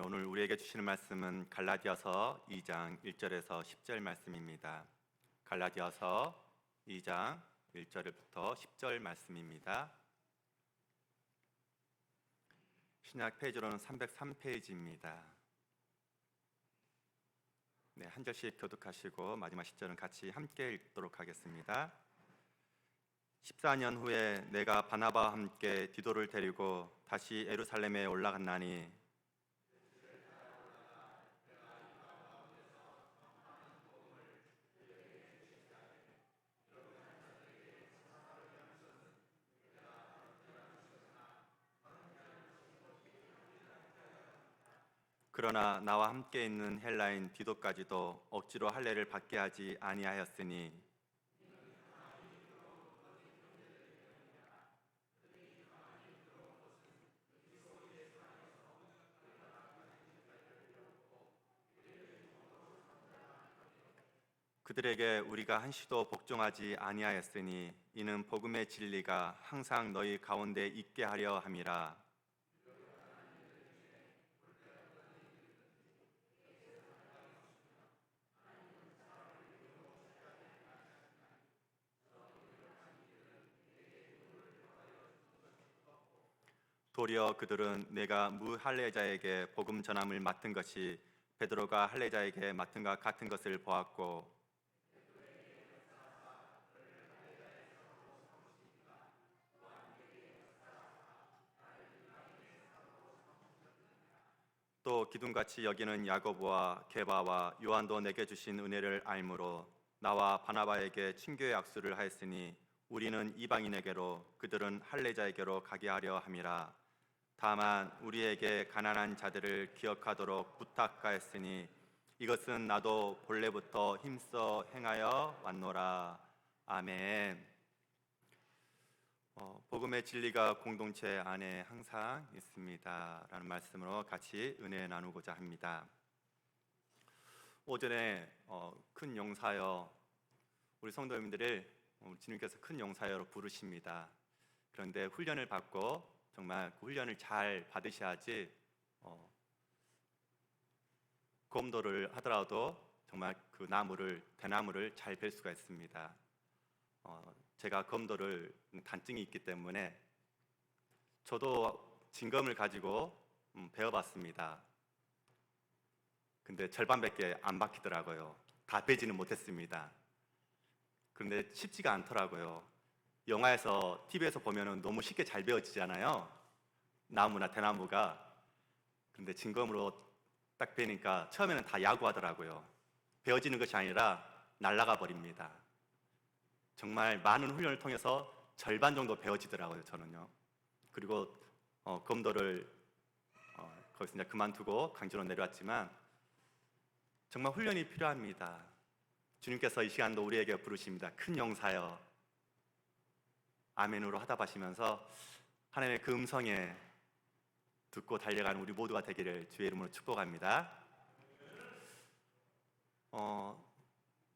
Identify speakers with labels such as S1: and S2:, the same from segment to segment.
S1: 오늘 우리에게 주시는 말씀은 갈라디아서 2장 1절에서 10절 말씀입니다. 갈라디아서 2장 1절부터 10절 말씀입니다. 신약 페이지로는 303페이지입니다. 네, 한 절씩 교독하시고 마지막 10절은 같이 함께 읽도록 하겠습니다. 14년 후에 내가 바나바와 함께 디도를 데리고 다시 예루살렘에 올라갔나니 그러나 나와 함께 있는 헬라인 디도까지도 억지로 할례를 받게 하지 아니하였으니 그들에게 우리가 한시도 복종하지 아니하였으니 이는 복음의 진리가 항상 너희 가운데 있게 하려 함이라. 도리어 그들은 내가 무할례자에게 복음 전함을 맡은 것이 베드로가 할례자에게 맡은 것 같은 것을 보았고 또 기둥같이 여기는 야고보와 게바와 요한도 내게 주신 은혜를 알므로 나와 바나바에게 친교의 악수를 하였으니 우리는 이방인에게로 그들은 할례자에게로 가게 하려 함이라. 다만 우리에게 가난한 자들을 기억하도록 부탁하였으니 이것은 나도 본래부터 힘써 행하여 왔노라. 아멘. 복음의 진리가 공동체 안에 항상 있습니다 라는 말씀으로 같이 은혜 나누고자 합니다. 오전에 큰 용사여, 우리 성도님들을 주님께서 큰 용사여로 부르십니다. 그런데 훈련을 받고 정말 그 훈련을 잘 받으셔야지 검도를 하더라도 정말 그 대나무를 잘 벨 수가 있습니다. 제가 검도를 단증이 있기 때문에 저도 진검을 가지고 베어봤습니다. 근데 절반밖에 안 박히더라고요. 다 베지는 못했습니다. 그런데 쉽지가 않더라고요. 영화에서, TV에서 보면 너무 쉽게 잘 베어지잖아요, 나무나 대나무가. 근데 진검으로 딱 베니까 처음에는 다 야구하더라고요. 베어지는 것이 아니라 날아가 버립니다. 정말 많은 훈련을 통해서 절반 정도 배워지더라고요, 저는요. 그리고 검도를 거기서 이제 그만두고 강주로 내려왔지만 정말 훈련이 필요합니다. 주님께서 이 시간도 우리에게 부르십니다. 큰 용사여, 아멘으로 하답하시면서 하나님의 그 음성에 듣고 달려가는 우리 모두가 되기를 주의 이름으로 축복합니다.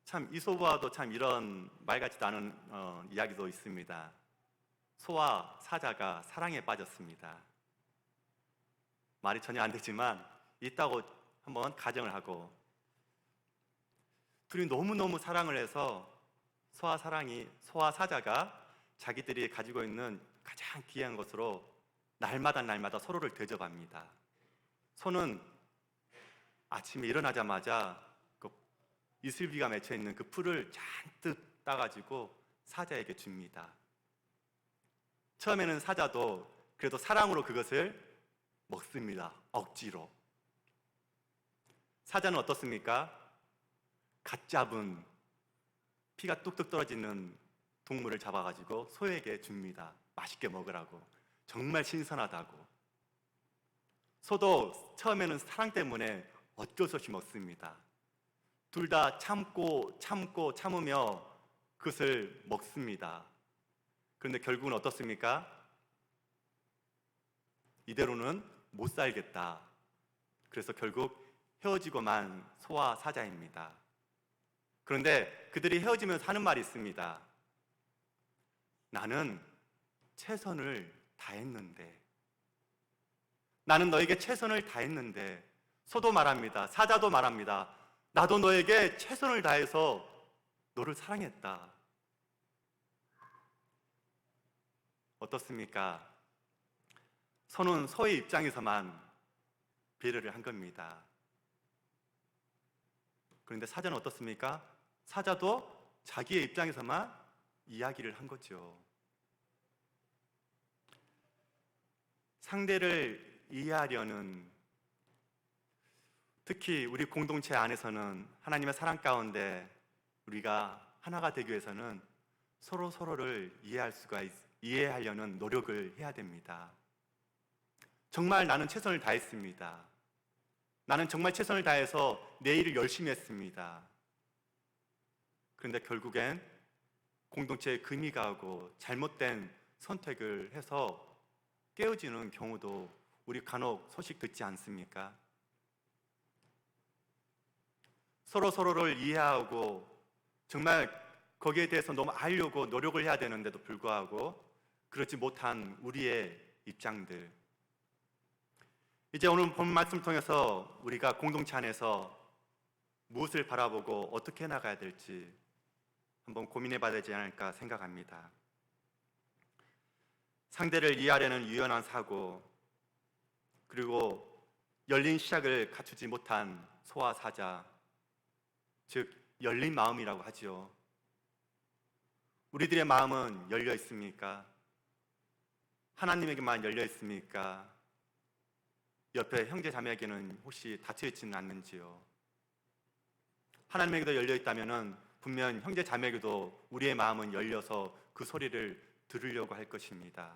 S1: 참 이소부와도 참 이런 말 같지도 않은 이야기도 있습니다. 소와 사자가 사랑에 빠졌습니다. 말이 전혀 안 되지만 있다고 한번 가정을 하고, 둘이 너무너무 사랑을 해서 소와 사자가 자기들이 가지고 있는 가장 귀한 것으로 날마다 서로를 대접합니다. 소는 아침에 일어나자마자 이슬비가 맺혀 있는 그 풀을 잔뜩 따가지고 사자에게 줍니다. 처음에는 사자도 그래도 사랑으로 그것을 먹습니다. 억지로. 사자는 어떻습니까? 갓 잡은 피가 뚝뚝 떨어지는 동물을 잡아가지고 소에게 줍니다. 맛있게 먹으라고. 정말 신선하다고. 소도 처음에는 사랑 때문에 어쩔 수 없이 먹습니다. 둘 다 참으며 그것을 먹습니다. 그런데 결국은 어떻습니까? 이대로는 못 살겠다. 그래서 결국 헤어지고만 소와 사자입니다. 그런데 그들이 헤어지면서 하는 말이 있습니다. 나는 최선을 다했는데, 나는 너에게 최선을 다했는데 소도 말합니다. 사자도 말합니다. 나도 너에게 최선을 다해서 너를 사랑했다. 어떻습니까? 소는 소의 입장에서만 배려를 한 겁니다. 그런데 사자는 어떻습니까? 사자도 자기의 입장에서만 이야기를 한 거죠. 상대를 이해하려는, 특히 우리 공동체 안에서는 하나님의 사랑 가운데 우리가 하나가 되기 위해서는 서로를 이해하려는 노력을 해야 됩니다. 정말 나는 최선을 다했습니다. 나는 정말 최선을 다해서 내 일을 열심히 했습니다. 그런데 결국엔 공동체에 금이 가고 잘못된 선택을 해서 깨어지는 경우도 우리 간혹 소식 듣지 않습니까? 서로를 이해하고 정말 거기에 대해서 너무 알려고 노력을 해야 되는데도 불구하고 그렇지 못한 우리의 입장들, 이제 오늘 본 말씀 통해서 우리가 공동체 안에서 무엇을 바라보고 어떻게 나가야 될지 한번 고민해 봐야 되지 않을까 생각합니다. 상대를 이해하려는 유연한 사고, 그리고 열린 시각을 갖추지 못한 소와 사자, 즉 열린 마음이라고 하죠. 우리들의 마음은 열려 있습니까? 하나님에게만 열려 있습니까? 옆에 형제 자매에게는 혹시 닫혀 있지는 않는지요? 하나님에게도 열려 있다면은 분명 형제 자매에게도 우리의 마음은 열려서 그 소리를 들으려고 할 것입니다.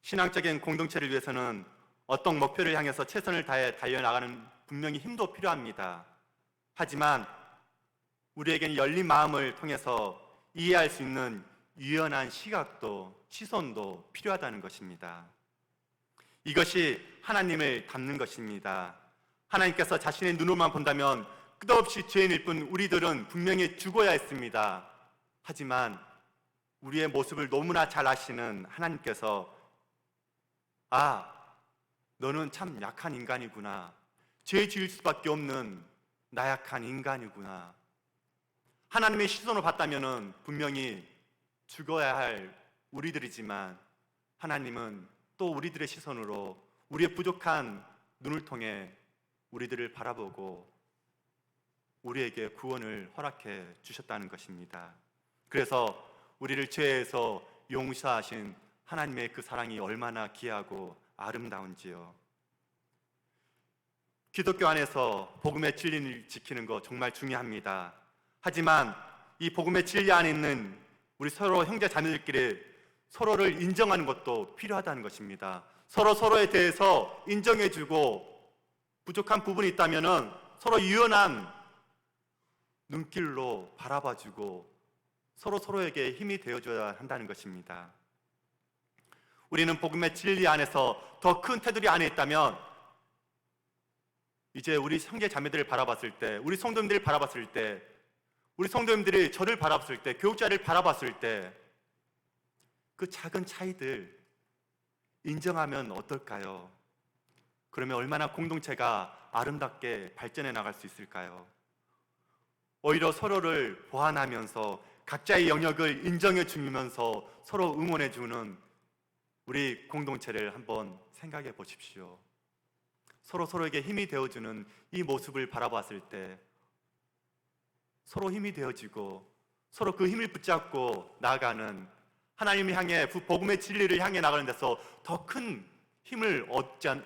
S1: 신앙적인 공동체를 위해서는 어떤 목표를 향해서 최선을 다해 달려나가는 분명히 힘도 필요합니다. 하지만 우리에게는 열린 마음을 통해서 이해할 수 있는 유연한 시각도 시선도 필요하다는 것입니다. 이것이 하나님을 닮는 것입니다. 하나님께서 자신의 눈으로만 본다면 끝없이 죄인일 뿐 우리들은 분명히 죽어야 했습니다. 하지만 우리의 모습을 너무나 잘 아시는 하나님께서 너는 참 약한 인간이구나, 죄 지을 수밖에 없는 나약한 인간이구나, 하나님의 시선으로 봤다면 분명히 죽어야 할 우리들이지만 하나님은 또 우리들의 시선으로 우리의 부족한 눈을 통해 우리들을 바라보고 우리에게 구원을 허락해 주셨다는 것입니다. 그래서 우리를 죄에서 용서하신 하나님의 그 사랑이 얼마나 귀하고 아름다운지요. 기독교 안에서 복음의 진리를 지키는 거 정말 중요합니다. 하지만 이 복음의 진리 안에 있는 우리 서로 형제 자매들끼리 서로를 인정하는 것도 필요하다는 것입니다. 서로에 대해서 인정해주고 부족한 부분이 있다면 서로 유연한 눈길로 바라봐주고 서로에게 힘이 되어줘야 한다는 것입니다. 우리는 복음의 진리 안에서 더 큰 테두리 안에 있다면 이제 우리 형제 자매들을 바라봤을 때, 우리 성도님들을 바라봤을 때, 우리 성도님들이 저를 바라봤을 때, 교육자를 바라봤을 때 그 작은 차이들 인정하면 어떨까요? 그러면 얼마나 공동체가 아름답게 발전해 나갈 수 있을까요? 오히려 서로를 보완하면서 각자의 영역을 인정해 주면서 서로 응원해 주는 우리 공동체를 한번 생각해 보십시오. 서로에게 힘이 되어주는 이 모습을 바라봤을 때 서로 힘이 되어지고 서로 그 힘을 붙잡고 나아가는, 하나님을 향해 복음의 진리를 향해 나가는 데서 더 큰 힘을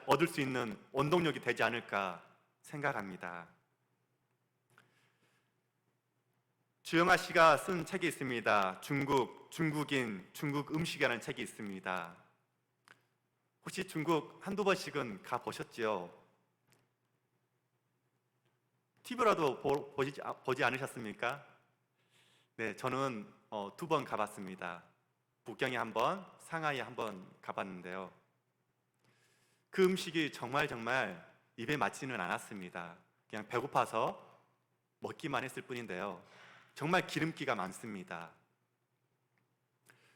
S1: 얻을 수 있는 원동력이 되지 않을까 생각합니다. 주영아 씨가 쓴 책이 있습니다. 중국인, 중국 음식이라는 책이 있습니다. 혹시 중국 한두 번씩은 가보셨지요? TV라도 보지 않으셨습니까? 네, 저는 2번 가봤습니다. 북경에 한 번, 상하이에 한 번 가봤는데요. 그 음식이 정말 입에 맞지는 않았습니다. 그냥 배고파서 먹기만 했을 뿐인데요. 정말 기름기가 많습니다.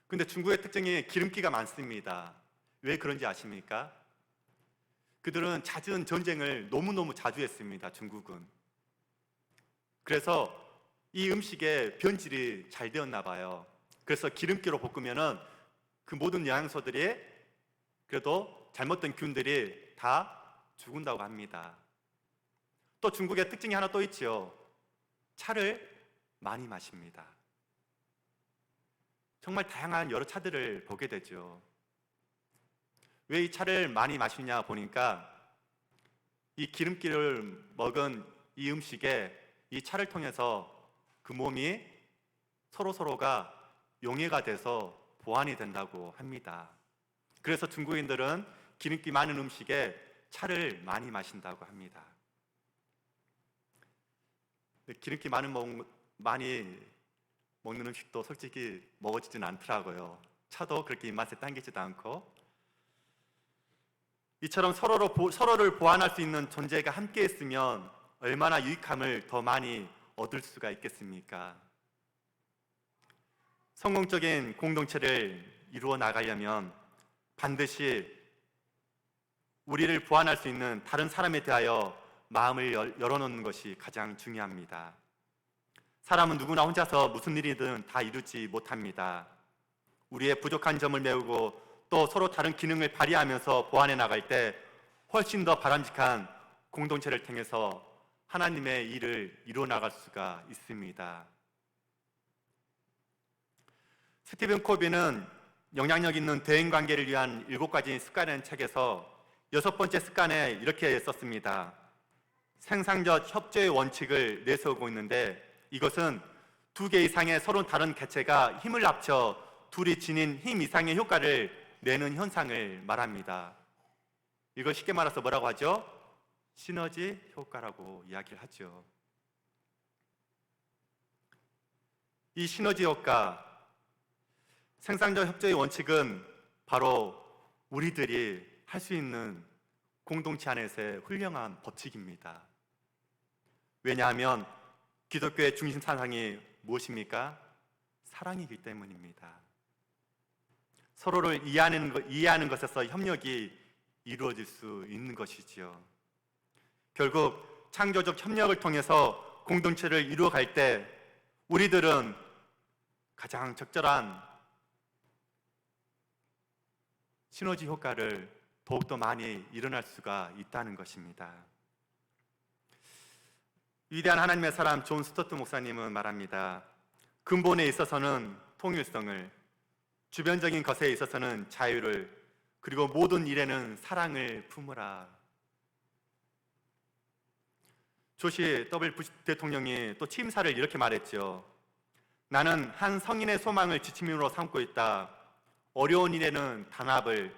S1: 근데 중국의 특징이 기름기가 많습니다. 왜 그런지 아십니까? 그들은 잦은 전쟁을 너무너무 자주 했습니다. 중국은. 그래서 이 음식의 변질이 잘 되었나 봐요. 그래서 기름기로 볶으면은 그 모든 영양소들이, 그래도 잘못된 균들이 다 죽은다고 합니다. 또 중국의 특징이 하나 또 있지요. 차를 많이 마십니다. 정말 다양한 여러 차들을 보게 되죠. 왜 이 차를 많이 마시냐 보니까 이 기름기를 먹은 이 음식에 이 차를 통해서 그 몸이 서로가 용해가 돼서 보완이 된다고 합니다. 그래서 중국인들은 기름기 많은 음식에 차를 많이 마신다고 합니다. 기름기 많이 먹는 음식도 솔직히 먹어지진 않더라고요. 차도 그렇게 입맛에 당기지도 않고. 이처럼 서로를 보완할 수 있는 존재가 함께 있으면 얼마나 유익함을 더 많이 얻을 수가 있겠습니까? 성공적인 공동체를 이루어 나가려면 반드시 우리를 보완할 수 있는 다른 사람에 대하여 마음을 열어놓는 것이 가장 중요합니다. 사람은 누구나 혼자서 무슨 일이든 다 이루지 못합니다. 우리의 부족한 점을 메우고 또 서로 다른 기능을 발휘하면서 보완해 나갈 때 훨씬 더 바람직한 공동체를 통해서 하나님의 일을 이루어 나갈 수가 있습니다. 스티븐 코비는 영향력 있는 대인관계를 위한 7가지 습관이라는 책에서 6번째 습관에 이렇게 썼습니다. 생산적 협조의 원칙을 내세우고 있는데, 이것은 2개 이상의 서로 다른 개체가 힘을 합쳐 둘이 지닌 힘 이상의 효과를 내는 현상을 말합니다. 이걸 쉽게 말해서 뭐라고 하죠? 시너지 효과라고 이야기를 하죠. 이 시너지 효과, 생산적 협조의 원칙은 바로 우리들이 할 수 있는 공동체 안에서의 훌륭한 법칙입니다. 왜냐하면 기독교의 중심 사상이 무엇입니까? 사랑이기 때문입니다. 서로를 이해하는 것에서 협력이 이루어질 수 있는 것이지요. 결국 창조적 협력을 통해서 공동체를 이루어갈 때 우리들은 가장 적절한 시너지 효과를 더욱더 많이 일어날 수가 있다는 것입니다. 위대한 하나님의 사람 존 스토트 목사님은 말합니다. 근본에 있어서는 통일성을, 주변적인 것에 있어서는 자유를, 그리고 모든 일에는 사랑을 품으라. 조시 W 부시 대통령이 또 취임사를 이렇게 말했죠. 나는 한 성인의 소망을 지침으로 삼고 있다. 어려운 일에는 단합을,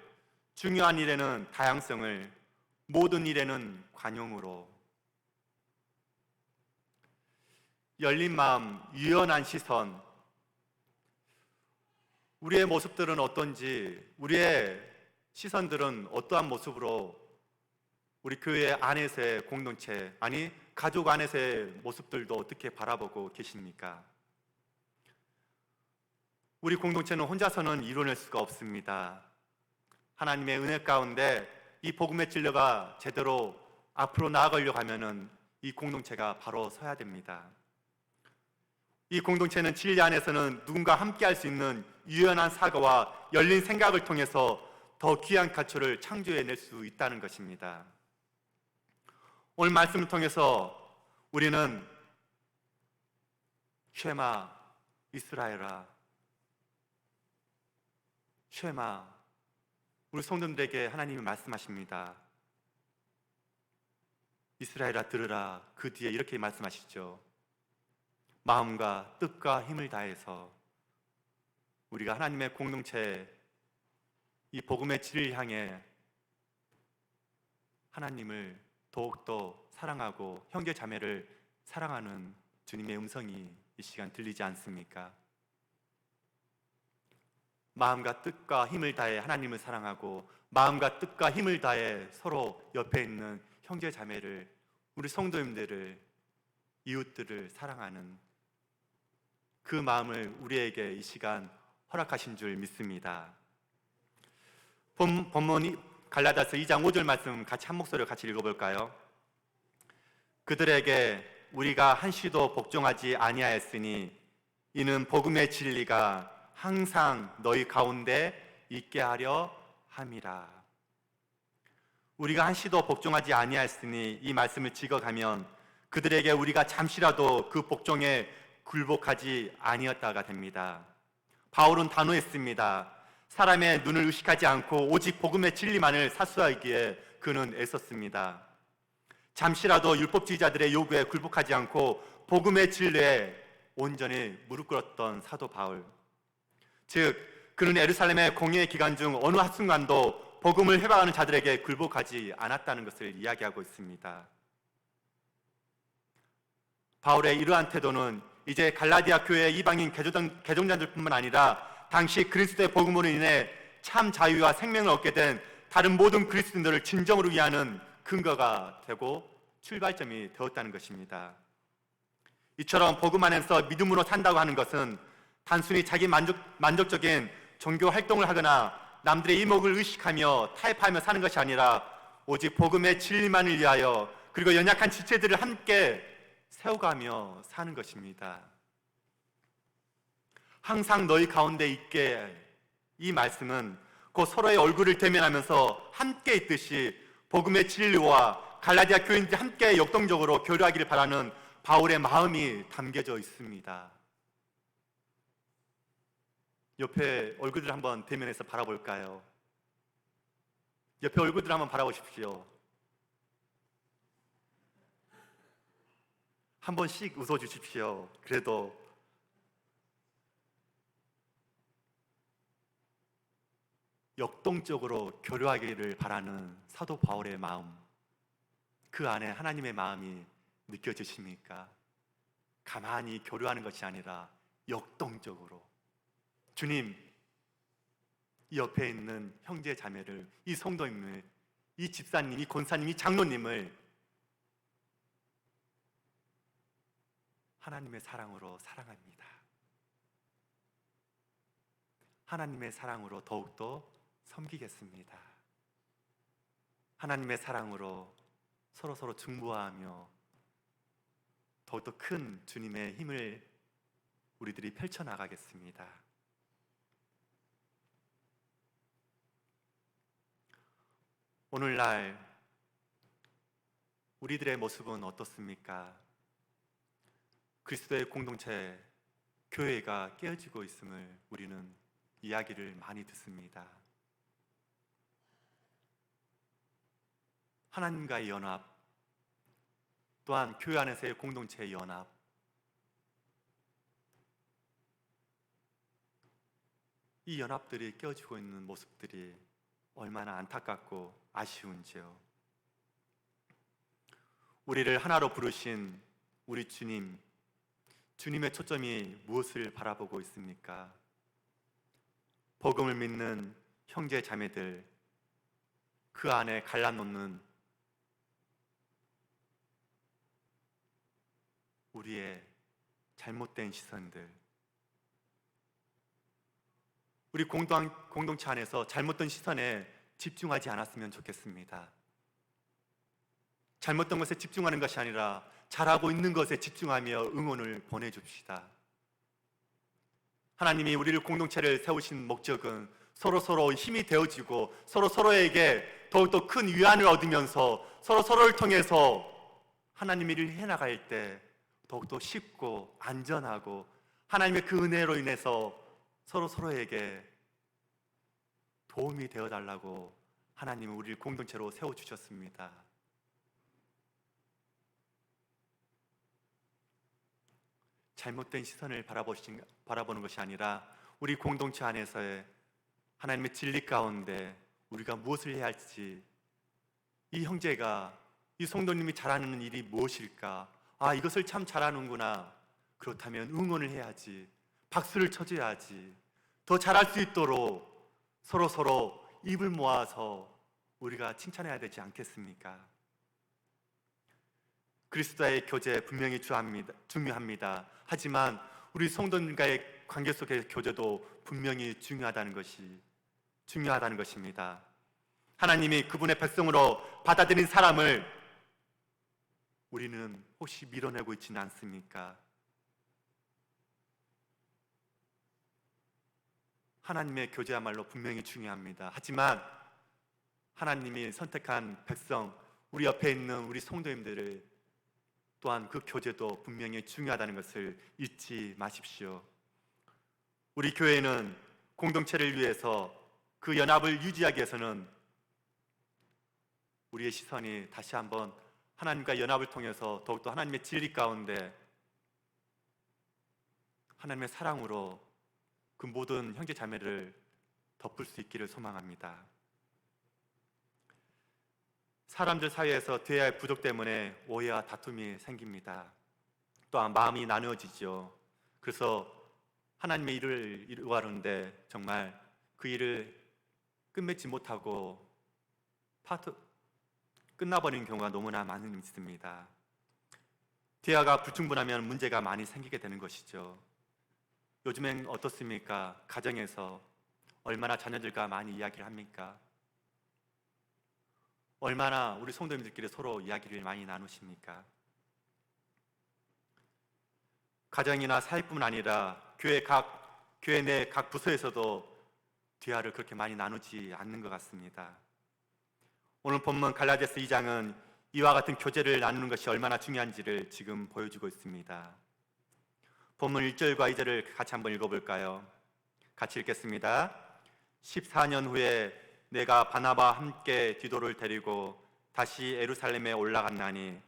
S1: 중요한 일에는 다양성을, 모든 일에는 관용으로. 열린 마음, 유연한 시선. 우리의 모습들은 어떤지, 우리의 시선들은 어떠한 모습으로 우리 교회 안에서의 공동체, 아니 가족 안에서의 모습들도 어떻게 바라보고 계십니까? 우리 공동체는 혼자서는 이뤄낼 수가 없습니다. 하나님의 은혜 가운데 이 복음의 진리가 제대로 앞으로 나아가려고 하면은 이 공동체가 바로 서야 됩니다. 이 공동체는 진리 안에서는 누군가 함께 할 수 있는 유연한 사고와 열린 생각을 통해서 더 귀한 가치를 창조해낼 수 있다는 것입니다. 오늘 말씀을 통해서 우리는 쉐마 이스라엘아, 쉐마, 우리 성도들에게 하나님이 말씀하십니다. 이스라엘아 들으라. 그 뒤에 이렇게 말씀하시죠. 마음과 뜻과 힘을 다해서 우리가 하나님의 공동체, 이 복음의 진리를 향해 하나님을 더욱더 사랑하고 형제 자매를 사랑하는 주님의 음성이 이 시간 들리지 않습니까? 마음과 뜻과 힘을 다해 하나님을 사랑하고 마음과 뜻과 힘을 다해 서로 옆에 있는 형제 자매를, 우리 성도님들을, 이웃들을 사랑하는 그 마음을 우리에게 이 시간 허락하신 줄 믿습니다. 본문이 갈라디아서 2장 5절 말씀 같이 한 목소리로 같이 읽어볼까요? 그들에게 우리가 한시도 복종하지 아니하였으니 이는 복음의 진리가 항상 너희 가운데 있게 하려 함이라. 우리가 한시도 복종하지 아니하였으니 이 말씀을 찍어가면 그들에게 우리가 잠시라도 그 복종에 굴복하지 아니었다가 됩니다. 바울은 단호했습니다. 사람의 눈을 의식하지 않고 오직 복음의 진리만을 사수하기에 그는 애썼습니다. 잠시라도 율법주의자들의 요구에 굴복하지 않고 복음의 진리에 온전히 무릎 꿇었던 사도 바울. 즉 그는 예루살렘의 공예의 기간 중 어느 한순간도 복음을 회방하는 자들에게 굴복하지 않았다는 것을 이야기하고 있습니다. 바울의 이러한 태도는 이제 갈라디아 교회의 이방인 개종자들뿐만 아니라 당시 그리스도의 복음으로 인해 참 자유와 생명을 얻게 된 다른 모든 그리스도인들을 진정으로 위하는 근거가 되고 출발점이 되었다는 것입니다. 이처럼 복음 안에서 믿음으로 산다고 하는 것은 단순히 자기 만족적인 종교 활동을 하거나 남들의 이목을 의식하며 타협하며 사는 것이 아니라 오직 복음의 진리만을 위하여 그리고 연약한 지체들을 함께 세워가며 사는 것입니다. 항상 너희 가운데 있게, 이 말씀은 곧 서로의 얼굴을 대면하면서 함께 있듯이 복음의 진리와 갈라디아 교인들이 함께 역동적으로 교류하기를 바라는 바울의 마음이 담겨져 있습니다. 옆에 얼굴들 한번 대면해서 바라볼까요? 옆에 얼굴들 한번 바라보십시오. 한 번씩 웃어주십시오. 그래도 역동적으로 교류하기를 바라는 사도 바울의 마음, 그 안에 하나님의 마음이 느껴지십니까? 가만히 교류하는 것이 아니라 역동적으로 주님, 이 옆에 있는 형제 자매를, 이 성도님을, 이 집사님, 이 권사님, 이 장로님을 하나님의 사랑으로 사랑합니다. 하나님의 사랑으로 더욱더 섬기겠습니다. 하나님의 사랑으로 서로 중보하며 더욱더 큰 주님의 힘을 우리들이 펼쳐나가겠습니다. 오늘날 우리들의 모습은 어떻습니까? 그리스도의 공동체, 교회가 깨어지고 있음을 우리는 이야기를 많이 듣습니다. 하나님과의 연합, 또한 교회 안에서의 공동체의 연합, 이 연합들이 깨어지고 있는 모습들이 얼마나 안타깝고 아쉬운지요. 우리를 하나로 부르신 우리 주님, 주님의 초점이 무엇을 바라보고 있습니까? 복음을 믿는 형제 자매들, 그 안에 갈라놓는 우리의 잘못된 시선들, 우리 공동체 안에서 잘못된 시선에 집중하지 않았으면 좋겠습니다. 잘못된 것에 집중하는 것이 아니라 잘하고 있는 것에 집중하며 응원을 보내줍시다. 하나님이 우리를 공동체를 세우신 목적은 서로 힘이 되어지고 서로에게 더욱더 큰 위안을 얻으면서 서로를 통해서 하나님 일을 해나갈 때 더욱더 쉽고 안전하고 하나님의 그 은혜로 인해서 서로에게 도움이 되어달라고 하나님은 우리를 공동체로 세워주셨습니다. 잘못된 시선을 바라보는 것이 아니라 우리 공동체 안에서의 하나님의 진리 가운데 우리가 무엇을 해야 할지, 이 형제가, 이 성도님이 잘하는 일이 무엇일까? 아, 이것을 참 잘하는구나. 그렇다면 응원을 해야지, 박수를 쳐줘야지. 더 잘할 수 있도록 서로 입을 모아서 우리가 칭찬해야 되지 않겠습니까? 그리스도의 교제 분명히 중요합니다. 하지만 우리 성도님과의 관계 속의 교제도 분명히 중요하다는 것입니다. 하나님이 그분의 백성으로 받아들인 사람을 우리는 혹시 밀어내고 있지는 않습니까? 하나님의 교제야말로 분명히 중요합니다. 하지만 하나님이 선택한 백성, 우리 옆에 있는 우리 성도님들을 또한 그 교제도 분명히 중요하다는 것을 잊지 마십시오. 우리 교회는 공동체를 위해서 그 연합을 유지하기 위해서는 우리의 시선이 다시 한번 하나님과 연합을 통해서 더욱더 하나님의 진리 가운데 하나님의 사랑으로 그 모든 형제 자매를 덮을 수 있기를 소망합니다. 사람들 사이에서 대화의 부족 때문에 오해와 다툼이 생깁니다. 또한 마음이 나누어지죠. 그래서 하나님의 일을 이루어가는데 정말 그 일을 끝맺지 못하고 끝나버리는 경우가 너무나 많이 있습니다. 대화가 불충분하면 문제가 많이 생기게 되는 것이죠. 요즘엔 어떻습니까? 가정에서 얼마나 자녀들과 많이 이야기를 합니까? 얼마나 우리 성도님들끼리 서로 이야기를 많이 나누십니까? 가정이나 사회뿐만 아니라 교회 내 각 부서에서도 대화를 그렇게 많이 나누지 않는 것 같습니다. 오늘 본문 갈라디아서 2장은 이와 같은 교제를 나누는 것이 얼마나 중요한지를 지금 보여주고 있습니다. 본문 1절과 2절을 같이 한번 읽어볼까요? 같이 읽겠습니다. 14년 후에 내가 바나바와 함께 디도를 데리고 다시 예루살렘에 올라갔나니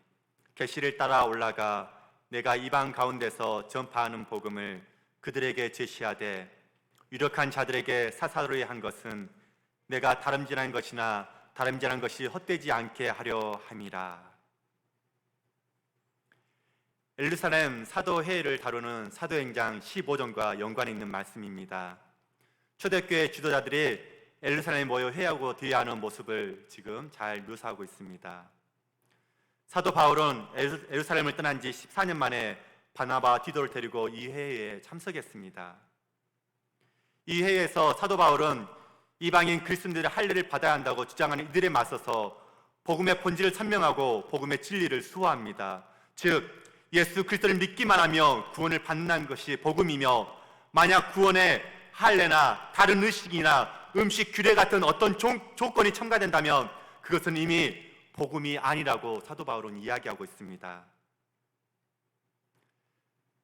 S1: 계시를 따라 올라가 내가 이방 가운데서 전파하는 복음을 그들에게 제시하되 유력한 자들에게 사사로이 한 것은 내가 다름질한 것이나 다름질한 것이 헛되지 않게 하려 함이라. 예루살렘 사도회의를 다루는 사도행전 15장과 연관이 있는 말씀입니다. 초대교회 지도자들이 예루살렘에 모여 회의하고 대화하는 모습을 지금 잘 묘사하고 있습니다. 사도 바울은 예루살렘을 떠난 지 14년 만에 바나바 디도를 데리고 이 회의에 참석했습니다. 이 회의에서 사도 바울은 이방인 그리스도인들의 할례를 받아야 한다고 주장하는 이들에 맞서서 복음의 본질을 설명하고 복음의 진리를 수호합니다. 즉 예수 그리스도를 믿기만 하며 구원을 받는 것이 복음이며, 만약 구원에 할례나 다른 의식이나 음식 규례 같은 어떤 조건이 첨가된다면 그것은 이미 복음이 아니라고 사도 바울은 이야기하고 있습니다.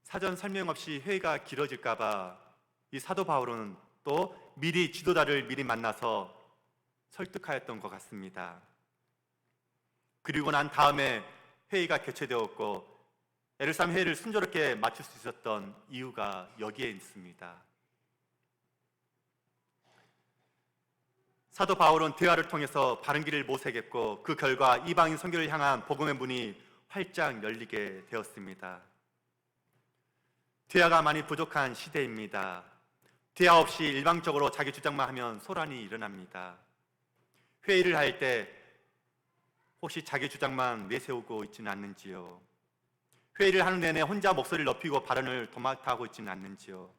S1: 사전 설명 없이 회의가 길어질까 봐 이 사도 바울은 또 미리 지도자를 미리 만나서 설득하였던 것 같습니다. 그리고 난 다음에 회의가 개최되었고 예루살렘 회의를 순조롭게 마칠 수 있었던 이유가 여기에 있습니다. 사도 바울은 대화를 통해서 바른 길을 모색했고 그 결과 이방인 선교를 향한 복음의 문이 활짝 열리게 되었습니다. 대화가 많이 부족한 시대입니다. 대화 없이 일방적으로 자기 주장만 하면 소란이 일어납니다. 회의를 할 때 혹시 자기 주장만 내세우고 있지는 않는지요? 회의를 하는 내내 혼자 목소리를 높이고 발언을 도맡아하고 있지는 않는지요?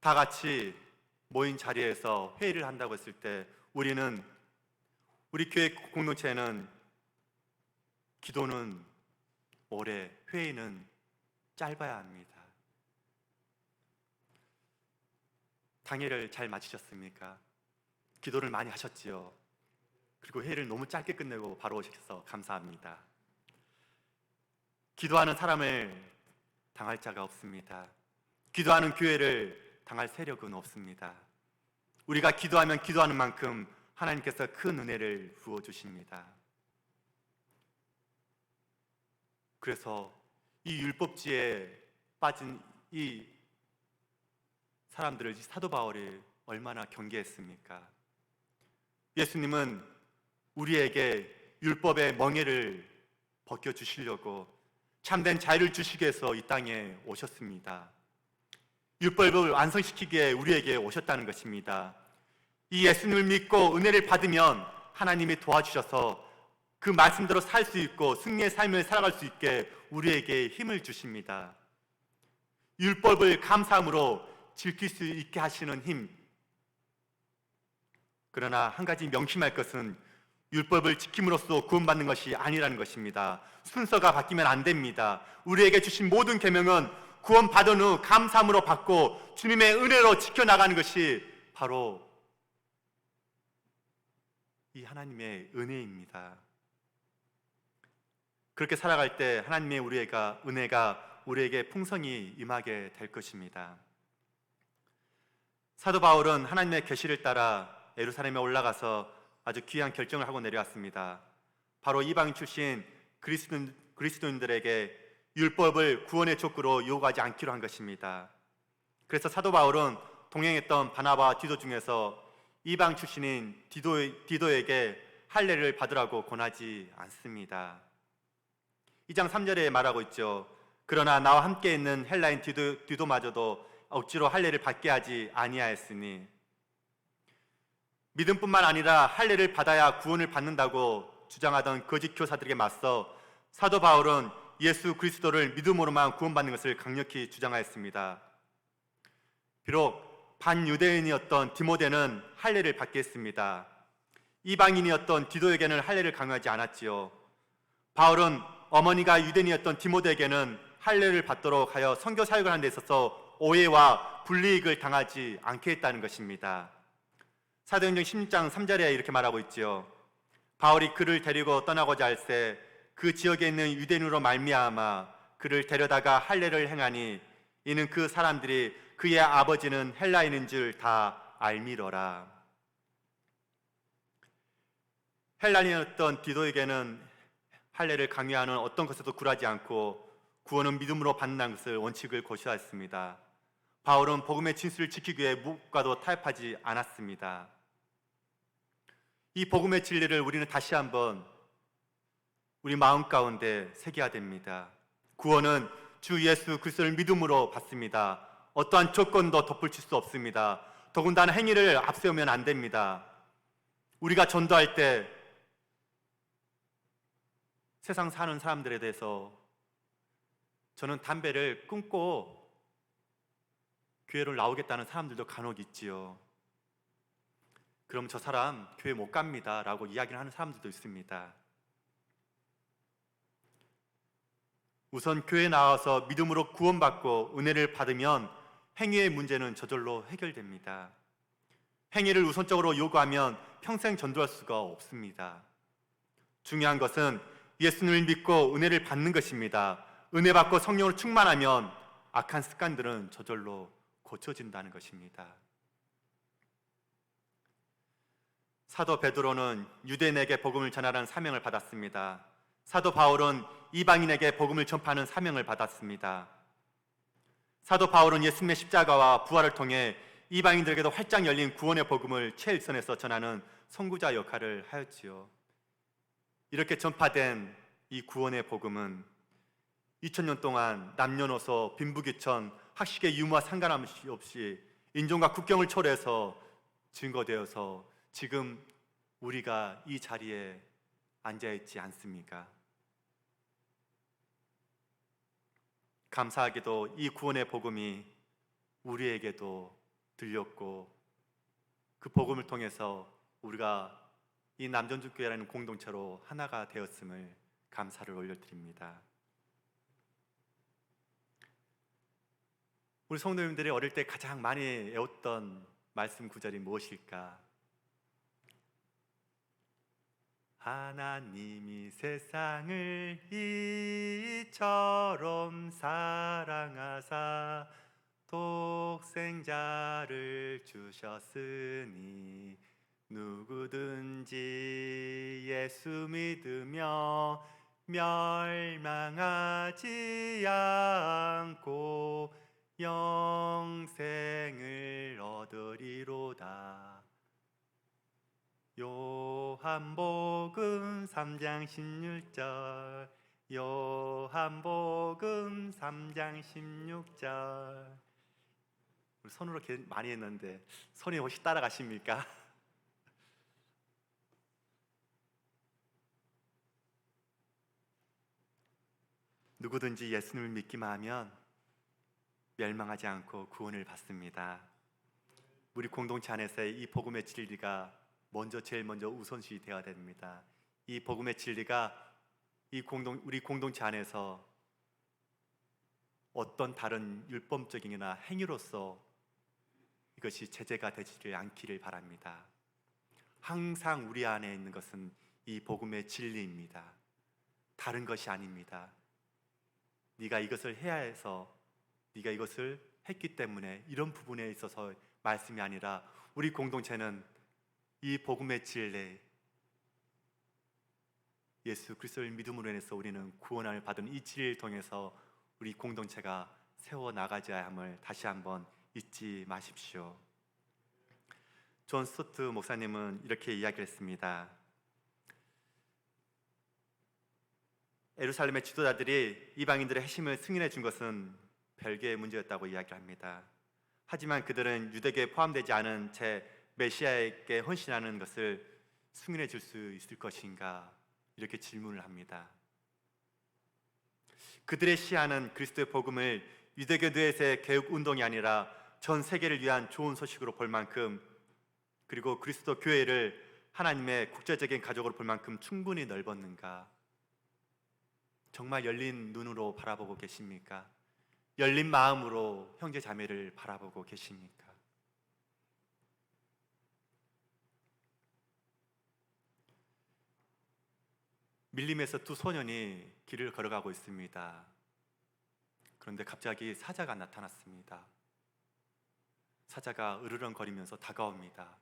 S1: 다 같이 모인 자리에서 회의를 한다고 했을 때 우리 교회 공동체는 기도는 오래, 회의는 짧아야 합니다. 당회를 잘 마치셨습니까? 기도를 많이 하셨지요? 그리고 회의를 너무 짧게 끝내고 바로 오셔서 감사합니다. 기도하는 사람을 당할 자가 없습니다. 기도하는 교회를 당할 세력은 없습니다. 우리가 기도하면 기도하는 만큼 하나님께서 큰 은혜를 부어주십니다. 그래서 이 율법주의에 빠진 이 사람들을 사도 바울이 얼마나 경계했습니까? 예수님은 우리에게 율법의 멍에를 벗겨주시려고 참된 자유를 주시기 위해서 이 땅에 오셨습니다. 율법을 완성시키기 위해 우리에게 오셨다는 것입니다. 이 예수님을 믿고 은혜를 받으면 하나님이 도와주셔서 그 말씀대로 살 수 있고 승리의 삶을 살아갈 수 있게 우리에게 힘을 주십니다. 율법을 감사함으로 지킬 수 있게 하시는 힘, 그러나 한 가지 명심할 것은 율법을 지킴으로써 구원받는 것이 아니라는 것입니다. 순서가 바뀌면 안 됩니다. 우리에게 주신 모든 계명은 구원받은 후 감사함으로 받고 주님의 은혜로 지켜나가는 것이 바로 이 하나님의 은혜입니다. 그렇게 살아갈 때 하나님의 은혜가 우리에게 풍성히 임하게 될 것입니다. 사도 바울은 하나님의 계시를 따라 예루살렘에 올라가서 아주 귀한 결정을 하고 내려왔습니다. 바로 이방인 출신 그리스도인들에게 율법을 구원의 족구로 요구하지 않기로 한 것입니다. 그래서 사도 바울은 동행했던 바나바와 디도 중에서 이방 출신인 디도에게 할례를 받으라고 권하지 않습니다. 2장 3절에 말하고 있죠. 그러나 나와 함께 있는 헬라인 디도마저도 억지로 할례를 받게 하지 아니하였으니, 믿음뿐만 아니라 할례를 받아야 구원을 받는다고 주장하던 거짓 교사들에게 맞서 사도 바울은 예수 그리스도를 믿음으로만 구원받는 것을 강력히 주장하였습니다. 비록 반유대인이었던 디모데는 할례를 받게 했습니다. 이방인이었던 디도에게는 할례를 강요하지 않았지요. 바울은 어머니가 유대인이었던 디모데에게는 할례를 받도록 하여 선교 사역을 하는 데 있어서 오해와 불이익을 당하지 않게 했다는 것입니다. 사도행전 16장 3절에 이렇게 말하고 있지요. 바울이 그를 데리고 떠나고자 할새 그 지역에 있는 유대인으로 말미암아 그를 데려다가 할례를 행하니 이는 그 사람들이 그의 아버지는 헬라인인 줄 다 알미러라. 헬라인이었던 디도에게는 할례를 강요하는 어떤 것에도 굴하지 않고 구원은 믿음으로 받는다는 것을 원칙을 고시하였습니다. 바울은 복음의 진실을 지키기 위해 무엇과도 타협하지 않았습니다. 이 복음의 진리를 우리는 다시 한번 우리 마음 가운데 새겨야 됩니다. 구원은 주 예수 그리스도를 믿음으로 받습니다. 어떠한 조건도 덧붙일 수 없습니다. 더군다나 행위를 앞세우면 안 됩니다. 우리가 전도할 때 세상 사는 사람들에 대해서 저는 담배를 끊고 교회를 나오겠다는 사람들도 간혹 있지요. 그럼 저 사람 교회 못 갑니다 라고 이야기를 하는 사람들도 있습니다. 우선 교회에 나와서 믿음으로 구원받고 은혜를 받으면 행위의 문제는 저절로 해결됩니다. 행위를 우선적으로 요구하면 평생 전도할 수가 없습니다. 중요한 것은 예수님을 믿고 은혜를 받는 것입니다. 은혜 받고 성령으로 충만하면 악한 습관들은 저절로 고쳐진다는 것입니다. 사도 베드로는 유대인에게 복음을 전하라는 사명을 받았습니다. 사도 바울은 이방인에게 복음을 전파하는 사명을 받았습니다. 사도 바울은 예수님의 십자가와 부활을 통해 이방인들에게도 활짝 열린 구원의 복음을 최일선에서 전하는 선구자 역할을 하였지요. 이렇게 전파된 이 구원의 복음은 2000년 동안 남녀노소 빈부귀천 학식의 유무와 상관없이 인종과 국경을 초월해서 증거되어서 지금 우리가 이 자리에 앉아있지 않습니까? 감사하게도 이 구원의 복음이 우리에게도 들렸고 그 복음을 통해서 우리가 이 남전주교회라는 공동체로 하나가 되었음을 감사를 올려드립니다. 우리 성도님들이 어릴 때 가장 많이 외웠던 말씀 구절이 무엇일까? 하나님이 세상을 이처럼 사랑하사 독생자를 주셨으니 누구든지 예수 믿으며 멸망하지 않고 영생을 얻으리로다. 요한복음 3장 16절 요한복음 3장 16절. 우리 손으로 많이 했는데 손이 혹시 따라가십니까? 누구든지 예수님을 믿기만 하면 멸망하지 않고 구원을 받습니다. 우리 공동체 안에서의 이 복음의 진리가 제일 먼저 우선시 되어야 됩니다. 이 복음의 진리가 우리 공동체 안에서 어떤 다른 율법적이나 행위로서 이것이 제재가 되지 않기를 바랍니다. 항상 우리 안에 있는 것은 이 복음의 진리입니다. 다른 것이 아닙니다. 네가 이것을 해야 해서, 네가 이것을 했기 때문에 이런 부분에 있어서 말씀이 아니라, 우리 공동체는 이 복음의 진리, 예수 그리스도를 믿음으로 인해서 우리는 구원을 받은 이 진리를 통해서 우리 공동체가 세워나가야 함을 다시 한번 잊지 마십시오. 존 스토트 목사님은 이렇게 이야기했습니다. 예루살렘의 지도자들이 이방인들의 핵심을 승인해 준 것은 별개의 문제였다고 이야기합니다. 하지만 그들은 유대교에 포함되지 않은 채 메시아에게 헌신하는 것을 승인해 줄 수 있을 것인가, 이렇게 질문을 합니다. 그들의 시야는 그리스도의 복음을 유대교 뇌세의 개혁 운동이 아니라 전 세계를 위한 좋은 소식으로 볼 만큼, 그리고 그리스도 교회를 하나님의 국제적인 가족으로 볼 만큼 충분히 넓었는가? 정말 열린 눈으로 바라보고 계십니까? 열린 마음으로 형제 자매를 바라보고 계십니까? 밀림에서 두 소년이 길을 걸어가고 있습니다. 그런데 갑자기 사자가 나타났습니다. 사자가 으르렁거리면서 다가옵니다.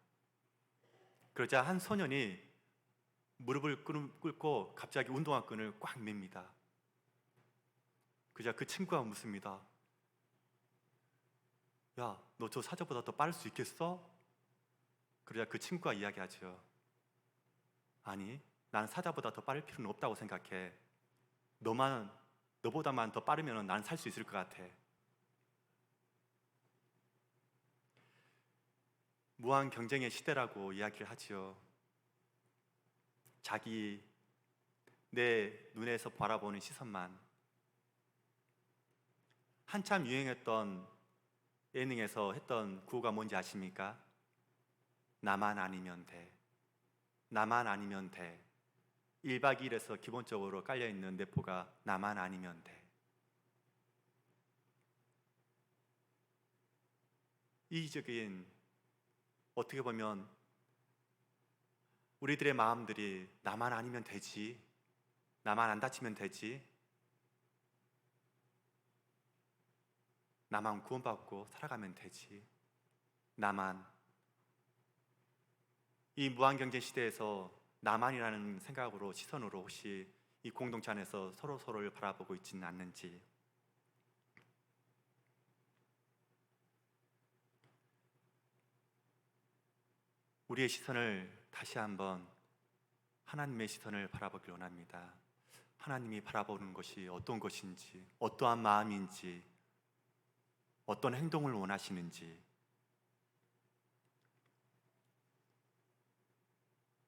S1: 그러자 한 소년이 무릎을 꿇고 갑자기 운동화 끈을 꽉 맵니다. 그러자 그 친구가 묻습니다. 야, 너 저 사자보다 더 빠를 수 있겠어? 그러자 그 친구가 이야기하죠. 아니, 난 사자보다 더 빠를 필요는 없다고 생각해. 너보다만 더 빠르면 난 살 수 있을 것 같아. 무한 경쟁의 시대라고 이야기를 하지요. 내 눈에서 바라보는 시선만. 한참 유행했던 예능에서 했던 구호가 뭔지 아십니까? 나만 아니면 돼. 나만 아니면 돼. 1박 2일에서 기본적으로 깔려있는 내포가 나만 아니면 돼. 이기적인, 어떻게 보면 우리들의 마음들이 나만 아니면 되지, 나만 안 다치면 되지, 나만 구원받고 살아가면 되지, 이 무한경쟁 시대에서 나만이라는 생각으로, 시선으로 혹시 이 공동체 안에서 서로를 바라보고 있지는 않는지. 우리의 시선을 다시 한번 하나님의 시선을 바라보길 원합니다. 하나님이 바라보는 것이 어떤 것인지, 어떠한 마음인지, 어떤 행동을 원하시는지.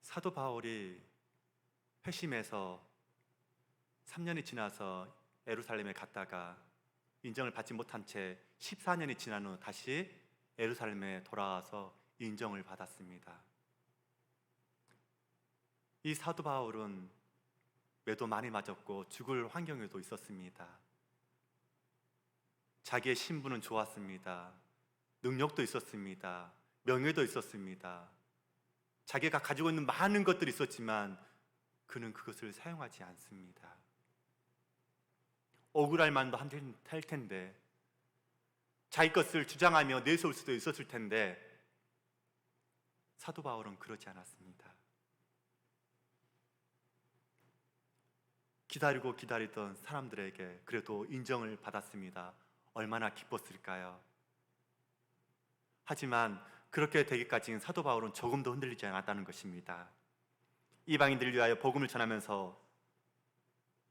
S1: 사도 바울이 회심해서 3년이 지나서 예루살렘에 갔다가 인정을 받지 못한 채 14년이 지난 후 다시 예루살렘에 돌아와서 인정을 받았습니다. 이 사도 바울은 매도 많이 맞았고 죽을 환경에도 있었습니다. 자기의 신분은 좋았습니다. 능력도 있었습니다. 명예도 있었습니다. 자기가 가지고 있는 많은 것들이 있었지만 그는 그것을 사용하지 않습니다. 억울할 만도 할 텐데, 자기 것을 주장하며 내세울 수도 있었을 텐데, 사도 바울은 그러지 않았습니다. 기다리던 사람들에게 그래도 인정을 받았습니다. 얼마나 기뻤을까요? 하지만 그렇게 되기까지는 사도 바울은 조금도 흔들리지 않았다는 것입니다. 이방인들을 위하여 복음을 전하면서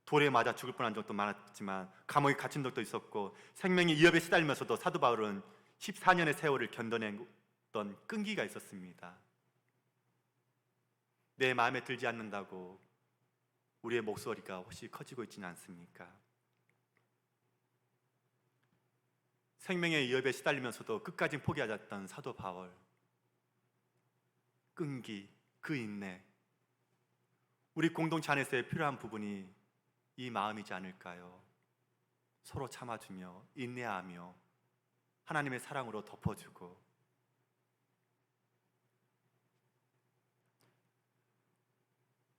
S1: 돌에 맞아 죽을 뻔한 적도 많았지만 감옥에 갇힌 적도 있었고 생명의 위협에 시달리면서도 사도 바울은 14년의 세월을 견뎌냈던 끈기가 있었습니다. 내 마음에 들지 않는다고 우리의 목소리가 혹시 커지고 있지는 않습니까? 생명의 위협에 시달리면서도 끝까지 포기하지 않았던 사도 바울. 끈기, 그 인내, 우리 공동체 안에서의 필요한 부분이 이 마음이지 않을까요? 서로 참아주며 인내하며 하나님의 사랑으로 덮어주고,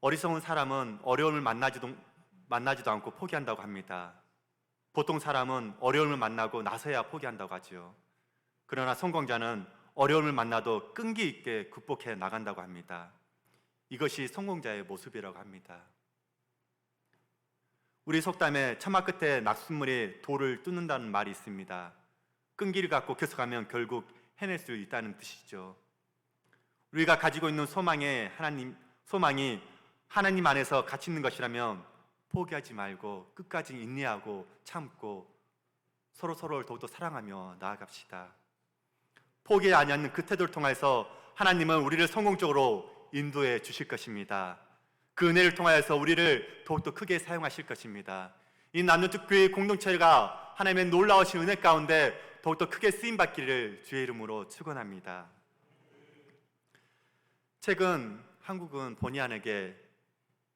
S1: 어리석은 사람은 어려움을 만나지도 않고 포기한다고 합니다. 보통 사람은 어려움을 만나고 나서야 포기한다고 하죠. 그러나 성공자는 어려움을 만나도 끈기 있게 극복해 나간다고 합니다. 이것이 성공자의 모습이라고 합니다. 우리 속담에 처마 끝에 낙숫물이 돌을 뚫는다는 말이 있습니다. 끈기를 갖고 계속하면 결국 해낼 수 있다는 뜻이죠. 우리가 가지고 있는 소망이 하나님 안에서 갇혀 있는 것이라면 포기하지 말고 끝까지 인내하고 참고 서로를 더욱더 사랑하며 나아갑시다. 포기하지 않는 그 태도를 통해서 하나님은 우리를 성공적으로 인도해 주실 것입니다. 그 은혜를 통하여서 우리를 더욱더 크게 사용하실 것입니다. 이 남녀특교회 공동체가 하나님의 놀라우신 은혜 가운데 더욱더 크게 쓰임받기를 주의 이름으로 축원합니다. 최근 한국은 본의 아니게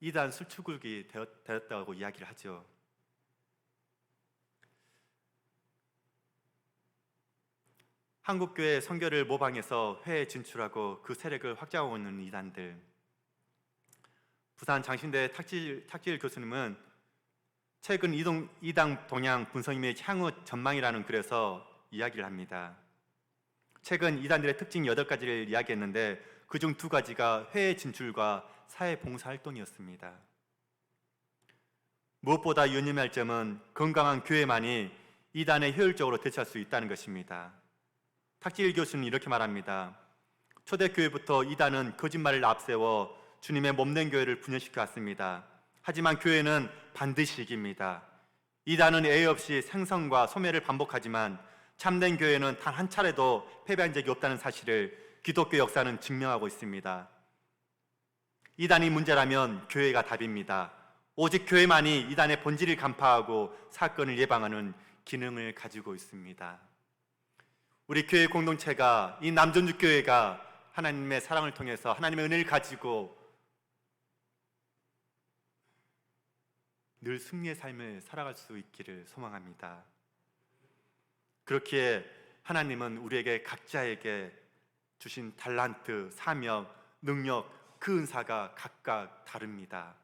S1: 이단 술주국이 되었다고 이야기를 하죠. 한국교회 선교를 모방해서 해외에 진출하고 그 세력을 확장하고 있는 이단들. 부산 장신대 탁질 교수님은 최근 이당 동향 분석임의 향후 전망이라는 글에서 이야기를 합니다. 최근 이단들의 특징 8가지를 이야기했는데 그중 2가지가 해외 진출과 사회 봉사활동이었습니다. 무엇보다 유념해야 할 점은 건강한 교회만이 이단에 효율적으로 대처할 수 있다는 것입니다. 탁질 교수는 이렇게 말합니다. 초대교회부터 이단은 거짓말을 앞세워 주님의 몸된 교회를 분열시켜 왔습니다. 하지만 교회는 반드시 이깁니다. 이단은 예의 없이 생성과 소멸을 반복하지만 참된 교회는 단 한 차례도 패배한 적이 없다는 사실을 기독교 역사는 증명하고 있습니다. 이단이 문제라면 교회가 답입니다. 오직 교회만이 이단의 본질을 간파하고 사건을 예방하는 기능을 가지고 있습니다. 우리 교회 공동체가, 이 남전주교회가 하나님의 사랑을 통해서 하나님의 은혜를 가지고 늘 승리의 삶을 살아갈 수 있기를 소망합니다. 그렇기에 하나님은 우리에게 각자에게 주신 달란트, 사명, 능력, 그 은사가 각각 다릅니다.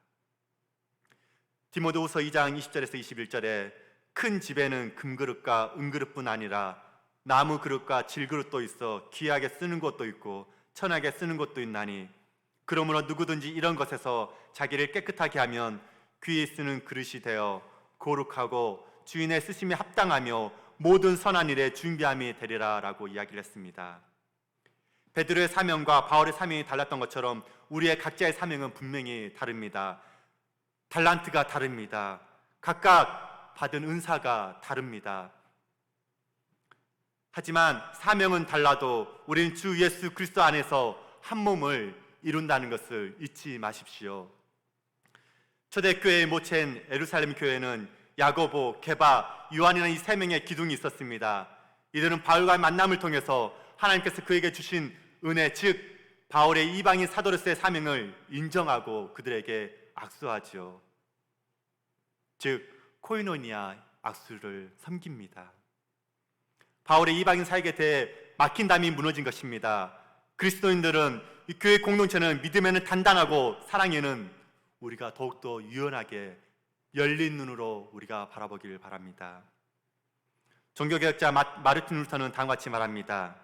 S1: 디모데후서 2장 20절에서 21절에 큰 집에는 금그릇과 은그릇뿐 아니라 나무 그릇과 질그릇도 있어 귀하게 쓰는 것도 있고 천하게 쓰는 것도 있나니 그러므로 누구든지 이런 것에서 자기를 깨끗하게 하면 귀히 쓰는 그릇이 되어 거룩하고 주인의 쓰심에 합당하며 모든 선한 일에 준비함이 되리라 라고 이야기를 했습니다. 베드로의 사명과 바울의 사명이 달랐던 것처럼 우리의 각자의 사명은 분명히 다릅니다. 달란트가 다릅니다. 각각 받은 은사가 다릅니다. 하지만 사명은 달라도 우리는 주 예수 그리스도 안에서 한 몸을 이룬다는 것을 잊지 마십시오. 초대교회의 모체인 예루살렘 교회는 야고보, 게바, 요한이라는 이 3명의 기둥이 있었습니다. 이들은 바울과의 만남을 통해서 하나님께서 그에게 주신 은혜, 즉 바울의 이방인 사도로서의 사명을 인정하고 그들에게 악수하죠. 즉 코이노니아 악수를 섬깁니다. 바울의 이방인 사역에 대해 막힌 담이 무너진 것입니다. 그리스도인들은, 이 교회 공동체는 믿음에는 단단하고 사랑에는 우리가 더욱더 유연하게 열린 눈으로 우리가 바라보기를 바랍니다. 종교개혁자 마르틴 루터는 다음과 같이 말합니다.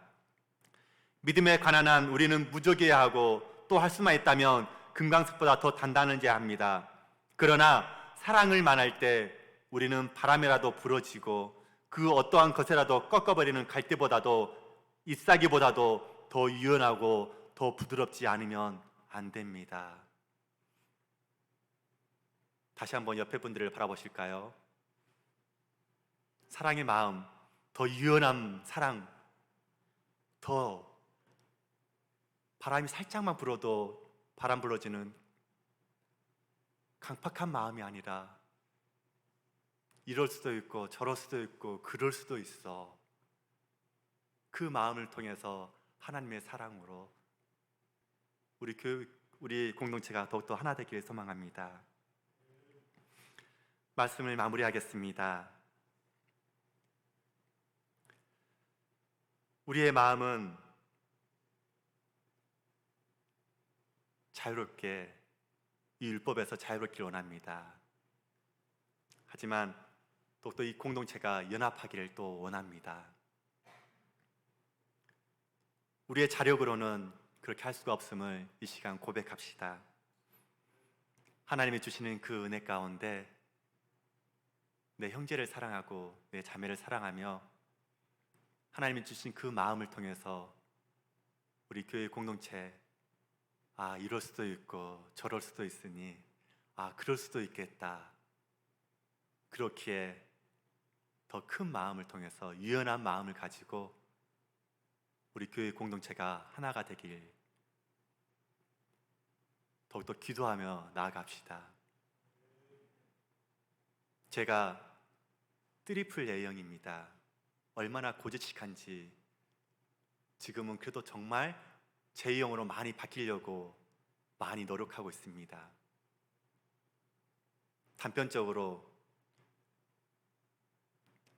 S1: 믿음에 가난한 우리는 무적이어야 하고 또 할 수만 있다면 금강석보다 더 단단해져야 합니다. 그러나 사랑을 만할 때 우리는 바람이라도 불어지고 그 어떠한 것이라도 꺾어버리는 갈대보다도 잎사귀보다도 더 유연하고 더 부드럽지 않으면 안 됩니다. 다시 한번 옆에 분들을 바라보실까요? 사랑의 마음, 더 유연한 사랑, 더 바람이 살짝만 불어도 바람 불어지는 강팍한 마음이 아니라 이럴 수도 있고 저럴 수도 있고 그럴 수도 있어. 그 마음을 통해서 하나님의 사랑으로 우리 공동체가 더욱더 하나 되기를 소망합니다. 말씀을 마무리하겠습니다. 우리의 마음은 자유롭게 이 율법에서 자유롭기를 원합니다. 하지만 더욱더 이 공동체가 연합하기를 또 원합니다. 우리의 자력으로는 그렇게 할 수가 없음을 이 시간 고백합시다. 하나님이 주시는 그 은혜 가운데 내 형제를 사랑하고 내 자매를 사랑하며 하나님이 주신 그 마음을 통해서 우리 교회 공동체 이럴 수도 있고 저럴 수도 있으니 그럴 수도 있겠다. 그렇기에 더 큰 마음을 통해서 유연한 마음을 가지고 우리 교회 공동체가 하나가 되길 더욱더 기도하며 나아갑시다. 제가 트리플 A형입니다. 얼마나 고지식한지 지금은 그래도 정말 J형으로 많이 바뀌려고 많이 노력하고 있습니다. 단편적으로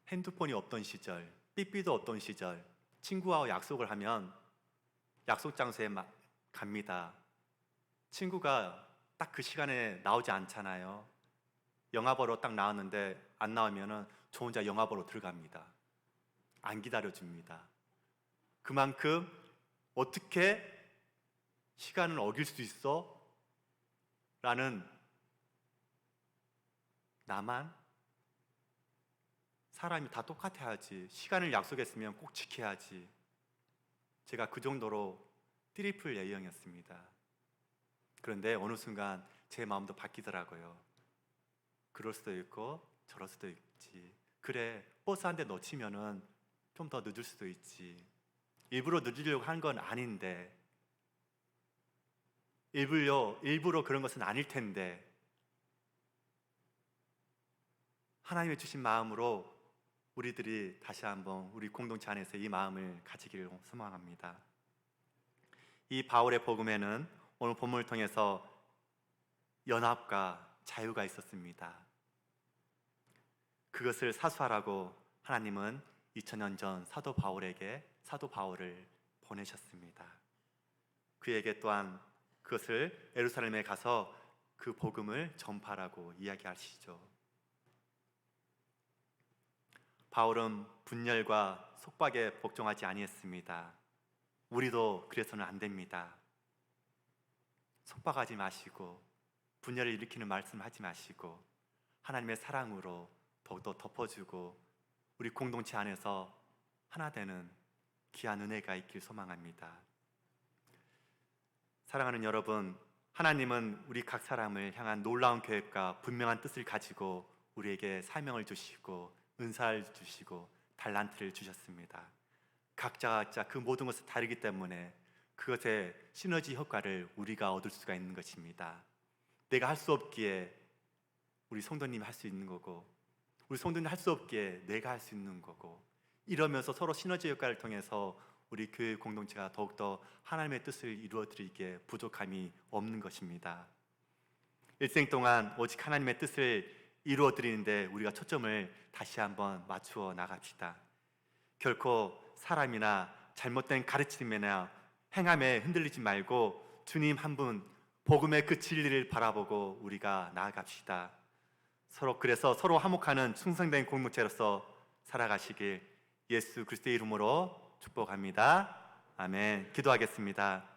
S1: 핸드폰이 없던 시절, 삐삐도 없던 시절, 친구와 약속을 하면 약속 장소에 갑니다. 친구가 딱 그 시간에 나오지 않잖아요. 영화 보러 딱 나왔는데 안 나오면은 저 혼자 영화 보러 들어갑니다. 안 기다려줍니다. 그만큼 어떻게 시간을 어길 수 있어? 라는 나만 사람이 다 똑같아야지. 시간을 약속했으면 꼭 지켜야지. 제가 그 정도로 트리플 A형이었습니다. 그런데 어느 순간 제 마음도 바뀌더라고요. 그럴 수도 있고 저럴 수도 있지. 그래, 버스 한 대 놓치면은 좀 더 늦을 수도 있지. 일부러 늦으려고 한 건 아닌데, 일부러 그런 것은 아닐 텐데, 하나님의 주신 마음으로 우리들이 다시 한번 우리 공동체 안에서 이 마음을 가지기를 소망합니다. 이 바울의 복음에는 오늘 본문을 통해서 연합과 자유가 있었습니다. 그것을 사수하라고 하나님은 2000년 전 사도 바울을 보내셨습니다. 그에게 또한 그것을 예루살렘에 가서 그 복음을 전파하라고 이야기하시죠. 바울은 분열과 속박에 복종하지 아니했습니다. 우리도 그래서는 안 됩니다. 속박하지 마시고 분열을 일으키는 말씀하지 마시고 하나님의 사랑으로 더욱더 덮어주고 우리 공동체 안에서 하나 되는 귀한 은혜가 있길 소망합니다. 사랑하는 여러분, 하나님은 우리 각 사람을 향한 놀라운 계획과 분명한 뜻을 가지고 우리에게 사명을 주시고 은사를 주시고 달란트를 주셨습니다. 각자 그 모든 것이 다르기 때문에 그것의 시너지 효과를 우리가 얻을 수가 있는 것입니다. 내가 할 수 없기에 우리 성도님이 할 수 있는 거고, 우리 성도님이 할 수 없기에 내가 할 수 있는 거고, 이러면서 서로 시너지 효과를 통해서 우리 교회 공동체가 더욱더 하나님의 뜻을 이루어드리기에 부족함이 없는 것입니다. 일생 동안 오직 하나님의 뜻을 이루어드리는데 우리가 초점을 다시 한번 맞추어 나갑시다. 결코 사람이나 잘못된 가르침이나 행함에 흔들리지 말고 주님 한 분, 복음의 그 진리를 바라보고 우리가 나아갑시다. 그래서 서로 화목하는 충성된 공동체로서 살아가시길 예수 그리스도의 이름으로 축복합니다. 아멘. 기도하겠습니다.